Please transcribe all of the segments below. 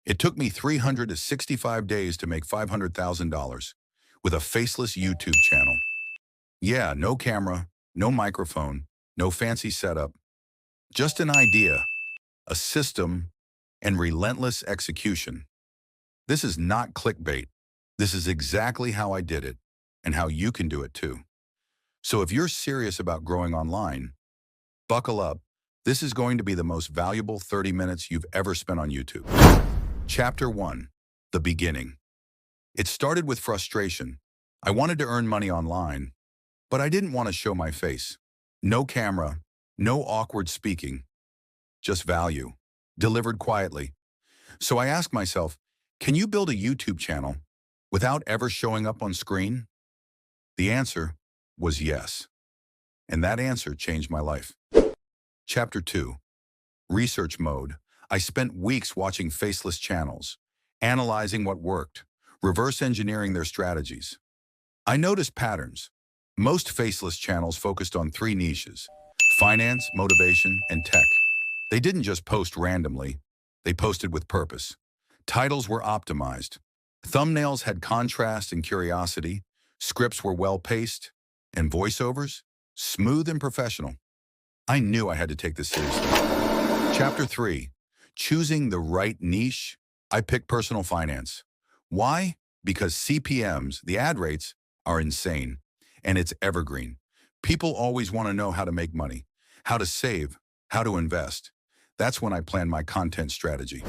It took me 365 days to make $500,000 with a faceless YouTube channel. Yeah, no camera, no microphone, no fancy setup, just an idea, a system, and relentless execution. This is not clickbait. This is exactly how I did it and how you can do it too. So if you're serious about growing online, buckle up. This is going to be the most valuable 30 minutes you've ever spent on YouTube. Chapter 1, The Beginning. It started with frustration. I wanted to earn money online, but I didn't want to show my face. No camera, no awkward speaking, just value, delivered quietly. So I asked myself, can you build a YouTube channel without ever showing up on screen? The answer was yes. And that answer changed my life. Chapter 2, Research Mode. I spent weeks watching faceless channels, analyzing what worked, reverse engineering their strategies. I noticed patterns. Most faceless channels focused on three niches: finance, motivation, and tech. They didn't just post randomly, they posted with purpose. Titles were optimized. Thumbnails had contrast and curiosity. Scripts were well-paced. And voiceovers, smooth and professional. I knew I had to take this seriously. Chapter 3, Choosing the Right Niche. I picked personal finance. Why? Because CPMs, the ad rates, are insane. And it's evergreen. People always want to know how to make money, how to save, how to invest. That's when I planned my content strategy.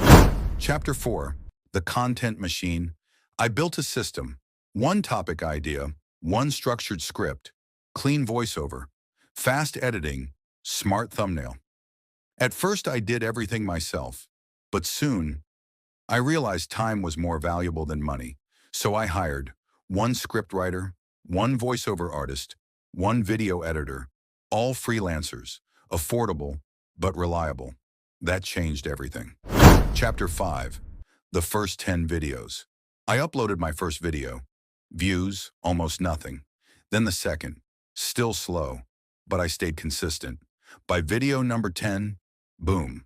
Chapter 4, The Content Machine. I built a system. One topic idea, one structured script, clean voiceover, fast editing, smart thumbnail. At first, I did everything myself, but soon, I realized time was more valuable than money. So I hired one scriptwriter, one voiceover artist, one video editor, all freelancers, affordable but reliable. That changed everything. Chapter 5, The First 10 Videos. I uploaded my first video. Views, almost nothing. Then the second, still slow, but I stayed consistent. By video number 10, boom,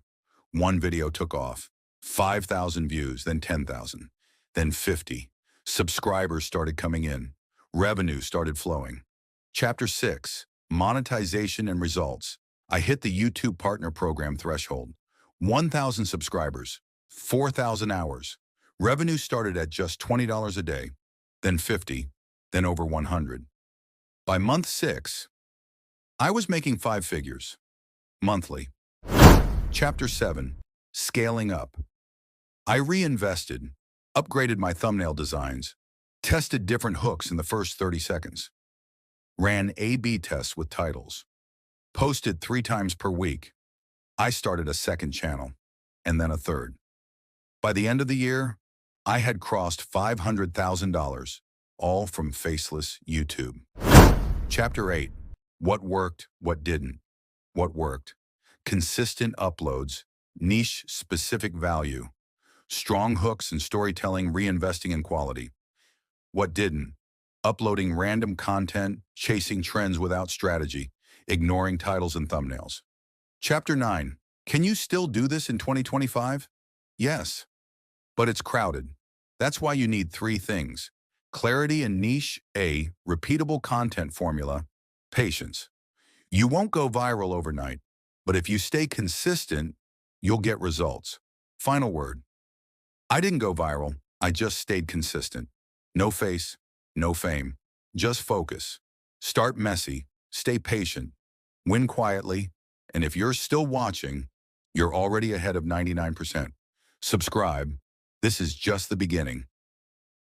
one video took off. 5,000 views, then 10,000, then 50. Subscribers started coming in. Revenue started flowing. Chapter 6, Monetization and Results. I hit the YouTube Partner Program threshold. 1,000 subscribers, 4,000 hours. Revenue started at just $20 a day, then 50, then over 100. By month 6, I was making 5 figures, monthly. Chapter 7, Scaling Up. I reinvested, upgraded my thumbnail designs, tested different hooks in the first 30 seconds, ran A/B tests with titles, posted 3 times per week. I started a second channel, and then a third. By the end of the year, I had crossed $500,000, all from faceless YouTube. Chapter 8, What Worked, What Didn't. What worked? Consistent uploads, niche-specific value, strong hooks and storytelling, reinvesting in quality. What didn't? Uploading random content, chasing trends without strategy, ignoring titles and thumbnails. Chapter 9, Can you still do this in 2025? Yes, but it's crowded. That's why you need 3 things: clarity and niche, a repeatable content formula, patience. You won't go viral overnight, but if you stay consistent, you'll get results. Final word. I didn't go viral, I just stayed consistent. No face, no fame, just focus. Start messy, stay patient, win quietly, and if you're still watching, you're already ahead of 99%. Subscribe. This is just the beginning.